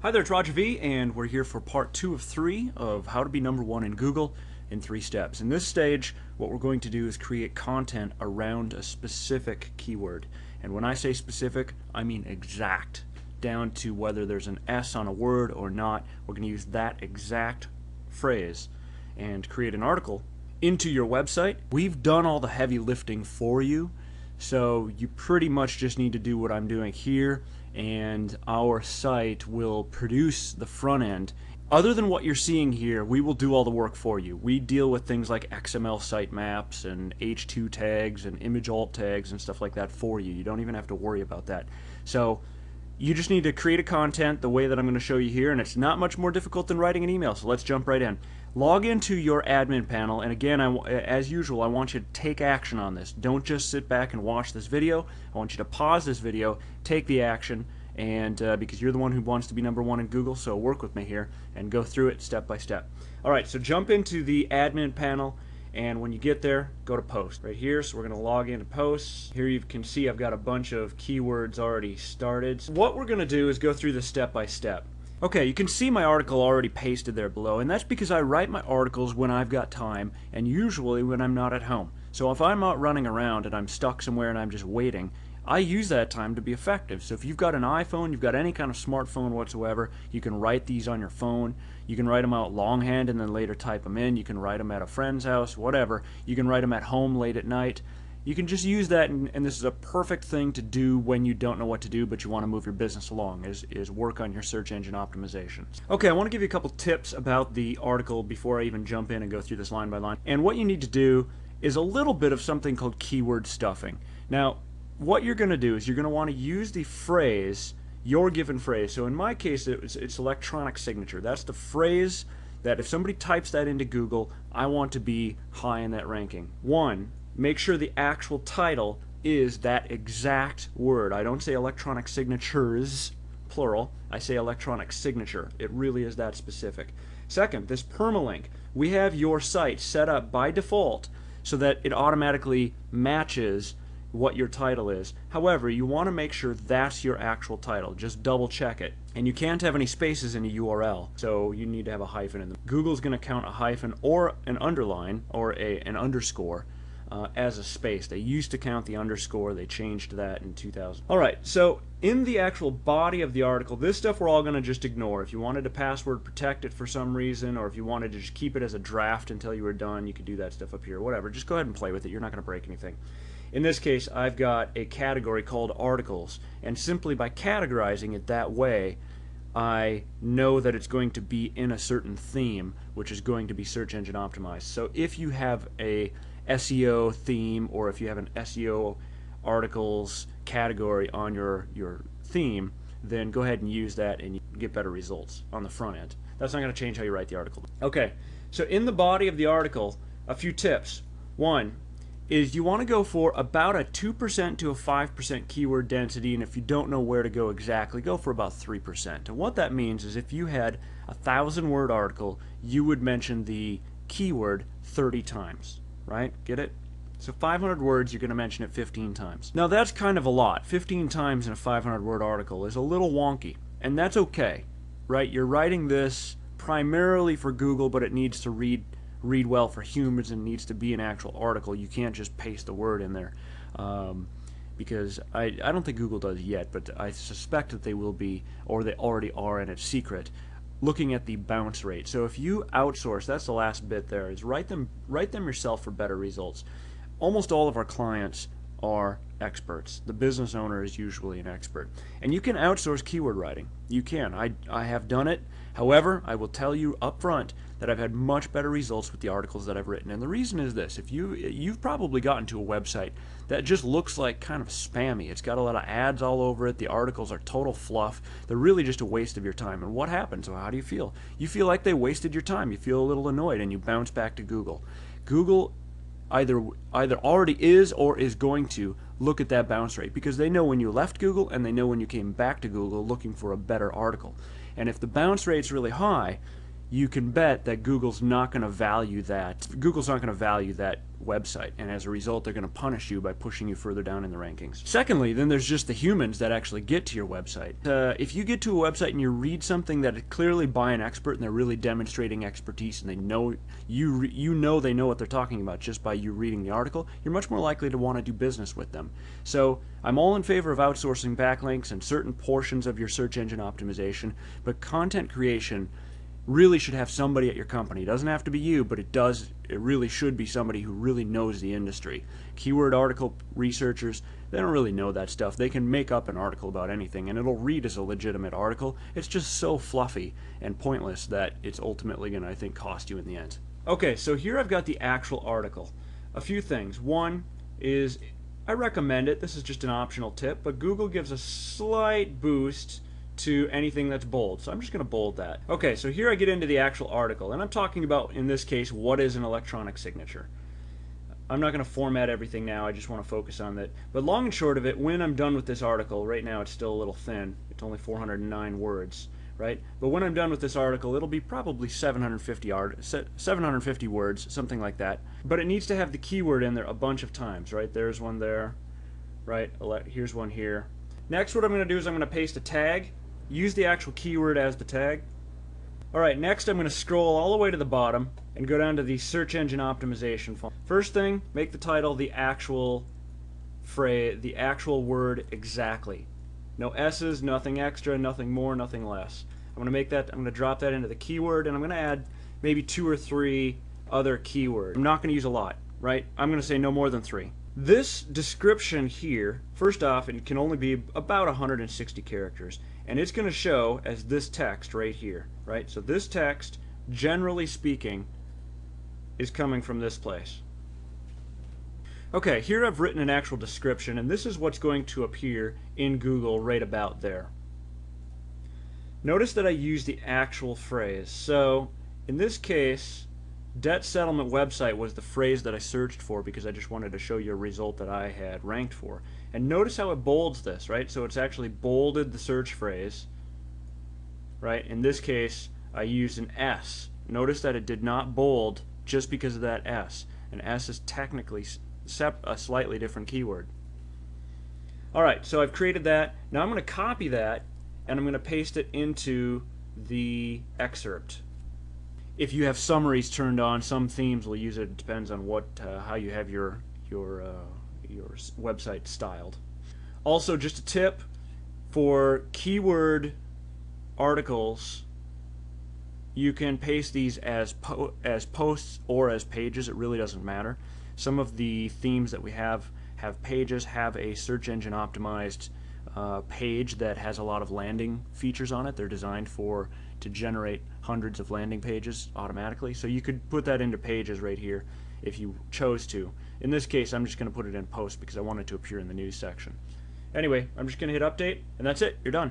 Hi there, it's Roger V, and we're here for part 2 of 3 of how to be #1 in Google in 3 steps. In this stage, what we're going to do is create content around a specific keyword. And when I say specific, I mean exact, down to whether there's an S on a word or not. We're going to use that exact phrase and create an article into your website. We've done all the heavy lifting for you, so you pretty much just need to do what I'm doing here, and our site will produce the front end. Other than what you're seeing here, we will do all the work for you. We deal with things like XML sitemaps and H2 tags and image alt tags and stuff like that for you. You don't even have to worry about that. So you just need to create a content the way that I'm going to show you here, and it's not much more difficult than writing an email. So let's jump right in. Log into your admin panel, and again, as usual, I want you to take action on this. Don't just sit back and watch this video. I want you to pause this video, take the action, and because you're the one who wants to be #1 in Google, so work with me here and go through it step by step. Alright, so jump into the admin panel, and when you get there, go to post right here. So we're going to log into posts. Here you can see I've got a bunch of keywords already started. So what we're going to do is go through this step by step. Okay, you can see my article already pasted there below, and that's because I write my articles when I've got time, and usually when I'm not at home. So if I'm out running around and I'm stuck somewhere and I'm just waiting, I use that time to be effective. So if you've got an iPhone, you've got any kind of smartphone whatsoever, you can write these on your phone. You can write them out longhand and then later type them in. You can write them at a friend's house, whatever. You can write them at home late at night. You can just use that, and this is a perfect thing to do when you don't know what to do but you want to move your business along, is work on your search engine optimization. Okay, I want to give you a couple tips about the article before I even jump in and go through this line by line. And what you need to do is a little bit of something called keyword stuffing. Now, what you're going to do is you're going to want to use the phrase, your given phrase. So in my case, it's electronic signature. That's the phrase that if somebody types that into Google, I want to be high in that ranking. One, make sure the actual title is that exact word. I don't say electronic signatures, plural. I say electronic signature. It really is that specific. Second, this permalink. We have your site set up by default so that it automatically matches what your title is. However, you want to make sure that's your actual title. Just double check it. And you can't have any spaces in a URL, so you need to have a hyphen in them. Google's going to count a hyphen or an underline or an underscore as a space. They used to count the underscore. They changed that in 2000. Alright, so in the actual body of the article, this stuff we're all going to just ignore. If you wanted to password protect it for some reason, or if you wanted to just keep it as a draft until you were done, you could do that stuff up here. Whatever, just go ahead and play with it. You're not going to break anything. In this case, I've got a category called articles, and simply by categorizing it that way, I know that it's going to be in a certain theme, which is going to be search engine optimized. So if you have a SEO theme, or if you have an SEO articles category on your theme, then go ahead and use that and you get better results on the front end. That's not going to change how you write the article. Okay, so in the body of the article, a few tips. One is you want to go for about a 2% to a 5% keyword density, and if you don't know where to go exactly, go for about 3%. And what that means is if you had a 1,000-word article, you would mention the keyword 30 times, right? Get it? So 500 words, you're going to mention it 15 times. Now that's kind of a lot. 15 times in a 500-word article is a little wonky, and that's okay, right? You're writing this primarily for Google, but it needs to read well for humans and needs to be an actual article. You can't just paste a word in there because I don't think Google does yet, but I suspect that they will be, or they already are, and it's secret, looking at the bounce rate. So if you outsource, that's the last bit there, is write them yourself for better results. Almost all of our clients are experts. The business owner is usually an expert. And you can outsource keyword writing. You can. I have done it. However, I will tell you up front that I've had much better results with the articles that I've written. And the reason is this. If you've probably gotten to a website that just looks like kind of spammy. It's got a lot of ads all over it. The articles are total fluff. They're really just a waste of your time. And what happens? Well, how do you feel? You feel like they wasted your time. You feel a little annoyed and you bounce back to Google. Google either already is or is going to look at that bounce rate because they know when you left Google and they know when you came back to Google looking for a better article. And if the bounce rate's really high, you can bet that Google's not going to value that. Google's not going to value that website, and as a result, they're going to punish you by pushing you further down in the rankings. Secondly, then there's just the humans that actually get to your website. If you get to a website and you read something that is clearly by an expert and they're really demonstrating expertise and they know you know they know what they're talking about just by you reading the article, you're much more likely to want to do business with them. So I'm all in favor of outsourcing backlinks and certain portions of your search engine optimization, but content creation really should have somebody at your company. It doesn't have to be you, but it really should be somebody who really knows the industry. Keyword article researchers, they don't really know that stuff. They can make up an article about anything and it'll read as a legitimate article. It's just so fluffy and pointless that it's ultimately going to, I think, cost you in the end. Okay, so here I've got the actual article. A few things. One is, I recommend it. This is just an optional tip, but Google gives a slight boost to anything that's bold. So I'm just going to bold that. Okay, so here I get into the actual article, and I'm talking about, in this case, what is an electronic signature. I'm not going to format everything now, I just want to focus on that. But long and short of it, when I'm done with this article, right now it's still a little thin, it's only 409 words, right? But when I'm done with this article, it'll be probably 750 words, something like that. But it needs to have the keyword in there a bunch of times, right? There's one there, right? Here's one here. Next, what I'm going to do is I'm going to paste a tag. Use the actual keyword as the tag. Alright, next I'm going to scroll all the way to the bottom and go down to the search engine optimization font. First thing, make the title the actual phrase, the actual word exactly. No S's, nothing extra, nothing more, nothing less. I'm going to drop that into the keyword, and I'm going to add maybe 2 or 3 other keywords. I'm not going to use a lot, right? I'm going to say no more than 3. This description here, first off, it can only be about 160 characters, and it's going to show as this text right here, right? So this text, generally speaking, is coming from this place. Okay, here I've written an actual description, and this is what's going to appear in Google right about there. Notice that I use the actual phrase. So in this case, debt settlement website was the phrase that I searched for because I just wanted to show you a result that I had ranked for. And notice how it bolds this, right? So it's actually bolded the search phrase, right? In this case, I used an S. Notice that it did not bold just because of that S. An S is technically a slightly different keyword. Alright, so I've created that. Now I'm going to copy that and I'm going to paste it into the excerpt. If you have summaries turned on, some themes will use it. It depends on how you have your website styled. Also, just a tip for keyword articles, you can paste these as posts or as pages. It really doesn't matter. Some of the themes that we have pages, have a search engine optimized page that has a lot of landing features on it. They're designed to generate hundreds of landing pages automatically. So you could put that into pages right here if you chose to. In this case, I'm just going to put it in post because I want it to appear in the news section. Anyway, I'm just going to hit update, and that's it. You're done.